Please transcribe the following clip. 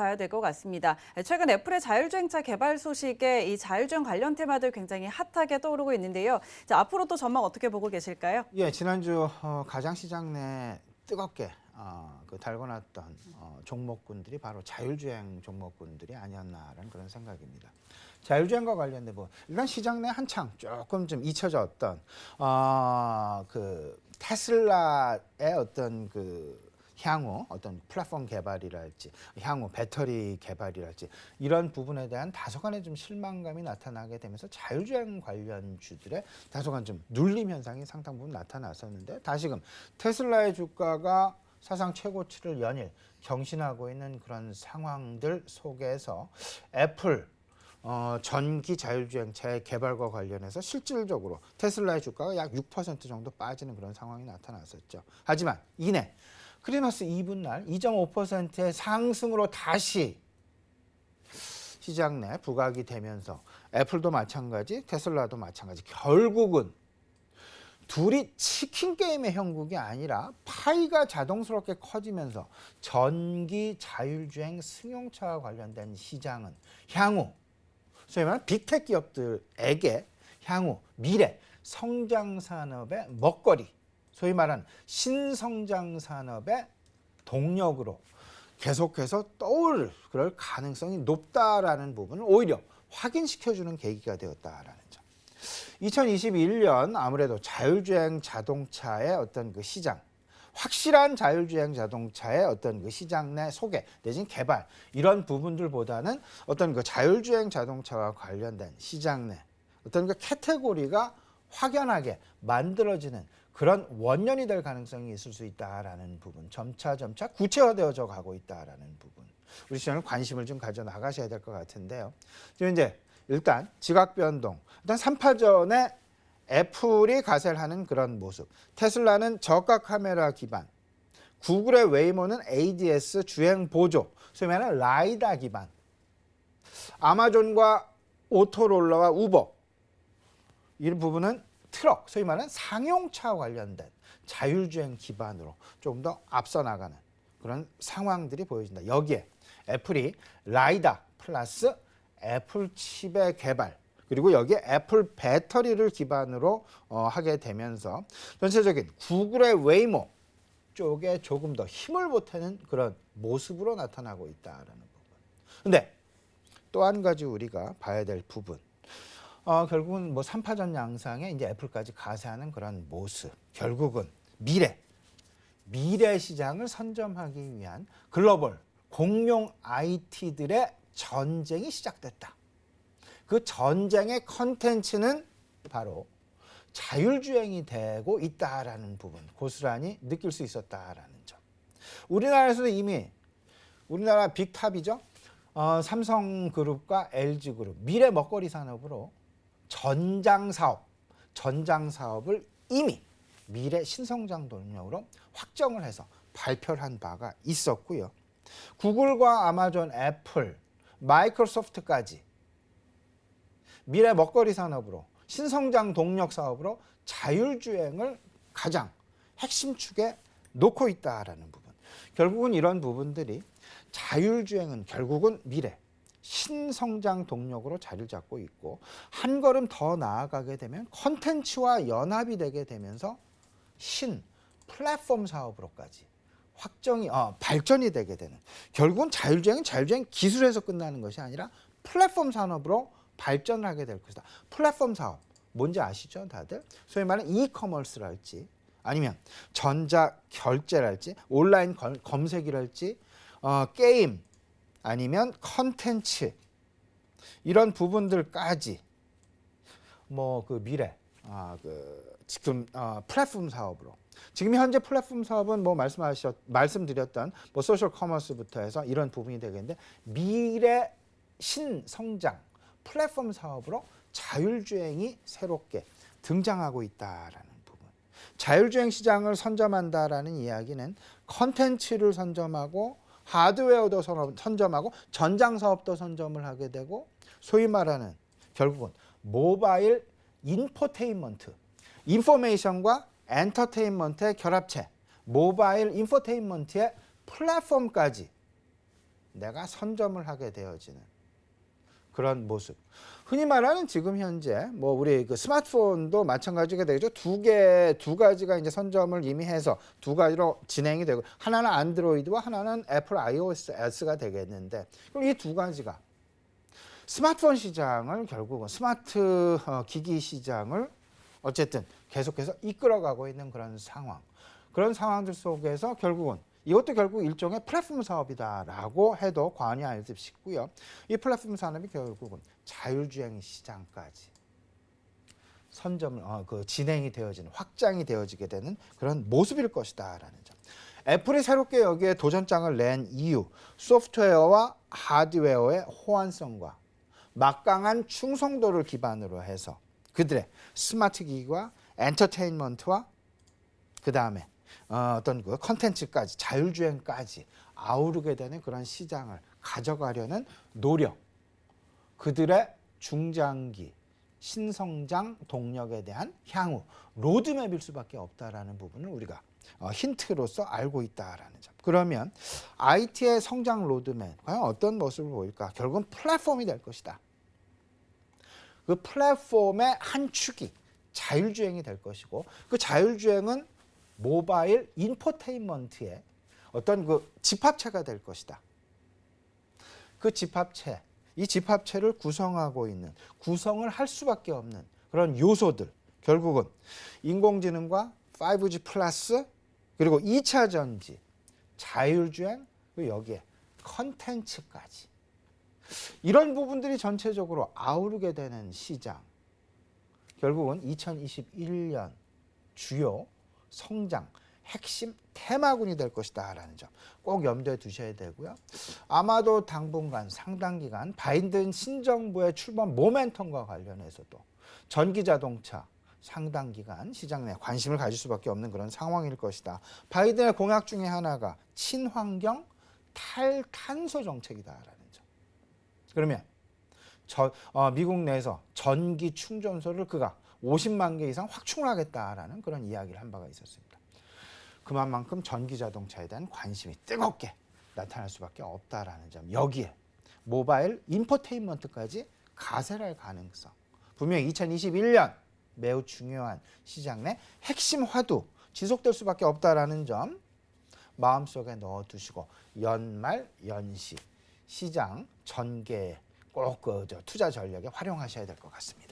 봐야 될 것 같습니다. 최근 애플의 자율주행차 개발 소식에 이 자율주행 관련 테마들 굉장히 핫하게 떠오르고 있는데요. 자, 앞으로 또 전망 어떻게 보고 계실까요? 예, 지난주 가장 시장 내 뜨겁게 달궈놨던 종목군들이 바로 자율주행 종목군들이 아니었나라는 그런 생각입니다. 자율주행과 관련된 일단 시장 내 한창 조금 좀 잊혀졌던 그 테슬라의 어떤 향후 어떤 플랫폼 개발이랄지 향후 배터리 개발이랄지 이런 부분에 대한 다소간의 좀 실망감이 나타나게 되면서 자율주행 관련주들의 다소간 좀 눌림 현상이 상당 부분 나타났었는데 다시금 테슬라의 주가가 사상 최고치를 연일 경신하고 있는 그런 상황들 속에서 애플 전기 자율주행차의 개발과 관련해서 실질적으로 테슬라의 주가가 약 6% 정도 빠지는 그런 상황이 나타났었죠. 하지만 이내 크리스마스 이브 날 2.5%의 상승으로 다시 시장 내 부각이 되면서 애플도 마찬가지, 테슬라도 마찬가지. 결국은 둘이 치킨 게임의 형국이 아니라 파이가 자동스럽게 커지면서 전기 자율주행 승용차와 관련된 시장은 향후 소위 말하는 빅테크 기업들에게 향후 미래 성장 산업의 먹거리, 소위 말하는 신성장 산업의 동력으로 계속해서 떠오를 그럴 가능성이 높다라는 부분을 오히려 확인시켜주는 계기가 되었다라는 점. 2021년 아무래도 자율주행 자동차의 어떤 그 시장, 확실한 자율주행 자동차의 어떤 그 시장 내 소개 내지는 개발 이런 부분들보다는 어떤 그 자율주행 자동차와 관련된 시장 내 어떤 그 카테고리가 확연하게 만들어지는 그런 원년이 될 가능성이 있을 수 있다라는 부분, 점차 구체화되어져 가고 있다라는 부분, 우리 시장을 관심을 좀 가져 나가셔야 될 것 같은데요. 지금 이제 일단 지각 변동, 일단 3파전에 애플이 가세를 하는 그런 모습, 테슬라는 저가 카메라 기반, 구글의 웨이모는 ADS 주행 보조, 소위 말하는 라이다 기반, 아마존과 오토롤러와 우버 이 부분은 트럭, 소위 말하는 상용차 관련된 자율주행 기반으로 조금 더 앞서 나가는 그런 상황들이 보여진다. 여기에 애플이 라이다 플러스 애플 칩의 개발 그리고 여기에 애플 배터리를 기반으로 하게 되면서 전체적인 구글의 웨이모 쪽에 조금 더 힘을 보태는 그런 모습으로 나타나고 있다라는 부분. 근데 또 한 가지 우리가 봐야 될 부분. 결국은 3파전 양상에 이제 애플까지 가세하는 그런 모습. 결국은 미래 시장을 선점하기 위한 글로벌 공룡 IT들의 전쟁이 시작됐다. 그 전쟁의 컨텐츠는 바로 자율주행이 되고 있다라는 부분 고스란히 느낄 수 있었다라는 점. 우리나라에서도 이미 우리나라 빅탑이죠. 삼성그룹과 LG그룹 미래 먹거리 산업으로 전장 사업을 이미 미래 신성장 동력으로 확정을 해서 발표를 한 바가 있었고요. 구글과 아마존, 애플, 마이크로소프트까지 미래 먹거리 산업으로 신성장 동력 사업으로 자율주행을 가장 핵심 축에 놓고 있다라는 부분. 결국은 이런 부분들이 자율주행은 결국은 미래 신성장 동력으로 자리를 잡고 있고 한 걸음 더 나아가게 되면 컨텐츠와 연합이 되게 되면서 신 플랫폼 사업으로까지 발전이 되게 되는 결국은 자율주행은 자율주행 기술에서 끝나는 것이 아니라 플랫폼 산업으로 발전을 하게 될 것이다. 플랫폼 사업 뭔지 아시죠 다들? 소위 말하는 이커머스랄지 아니면 전자결제랄지 온라인 검색이랄지 게임 아니면 컨텐츠 이런 부분들까지 그 미래 지금 플랫폼 사업으로 지금 현재 플랫폼 사업은 말씀드렸던 소셜 커머스부터 해서 이런 부분이 되겠는데 미래 신성장 플랫폼 사업으로 자율주행이 새롭게 등장하고 있다라는 부분. 자율주행 시장을 선점한다라는 이야기는 컨텐츠를 선점하고 하드웨어도 선점하고 전장 사업도 선점을 하게 되고 소위 말하는 결국은 모바일 인포테인먼트, 인포메이션과 엔터테인먼트의 결합체, 모바일 인포테인먼트의 플랫폼까지 내가 선점을 하게 되어지는 그런 모습. 흔히 말하는 지금 현재 뭐 우리 그 스마트폰도 마찬가지가 되겠죠. 두 가지가 이제 선점을 이미 해서 두 가지로 진행이 되고 하나는 안드로이드와 하나는 애플 iOS가 되겠는데 그럼 이 두 가지가 스마트폰 시장을 결국은 스마트 기기 시장을 어쨌든 계속해서 이끌어가고 있는 그런 상황. 그런 상황들 속에서 결국은 이것도 결국 일종의 플랫폼 사업이다라고 해도 과언이 아닐 듯 싶고요. 이 플랫폼 산업이 결국은 자율주행 시장까지 선점을 진행이 되어지는 확장이 되어지게 되는 그런 모습일 것이다라는 점. 애플이 새롭게 여기에 도전장을 낸 이유, 소프트웨어와 하드웨어의 호환성과 막강한 충성도를 기반으로 해서 그들의 스마트 기기와 엔터테인먼트와 그 다음에 어떤 그 컨텐츠까지 자율주행까지 아우르게 되는 그런 시장을 가져가려는 노력, 그들의 중장기 신성장 동력에 대한 향후 로드맵일 수밖에 없다라는 부분을 우리가 힌트로서 알고 있다라는 점. 그러면 IT의 성장 로드맵 과연 어떤 모습을 보일까? 결국은 플랫폼이 될 것이다. 그 플랫폼의 한 축이 자율주행이 될 것이고 그 자율주행은 모바일 인포테인먼트의 어떤 그 집합체가 될 것이다. 그 집합체, 이 집합체를 구성하고 있는 구성을 할 수밖에 없는 그런 요소들 결국은 인공지능과 5G 플러스 그리고 2차 전지, 자율주행 그리고 여기에 컨텐츠까지 이런 부분들이 전체적으로 아우르게 되는 시장 결국은 2021년 주요 성장 핵심 테마군이 될 것이다라는 점 꼭 염두에 두셔야 되고요. 아마도 당분간 상당 기간 바이든 신정부의 출범 모멘텀과 관련해서도 전기자동차 상당 기간 시장 내 관심을 가질 수밖에 없는 그런 상황일 것이다. 바이든의 공약 중에 하나가 친환경 탈탄소 정책이다라는 점. 그러면 미국 내에서 전기 충전소를 그가 50만 개 이상 확충하겠다라는 그런 이야기를 한 바가 있었습니다. 그만큼 전기자동차에 대한 관심이 뜨겁게 나타날 수밖에 없다라는 점. 여기에 모바일 인포테인먼트까지 가세를 할 가능성. 분명히 2021년 매우 중요한 시장 내 핵심 화두 지속될 수밖에 없다라는 점 마음속에 넣어두시고 연말 연시 시장 전개에 꼭 투자 전략에 활용하셔야 될 것 같습니다.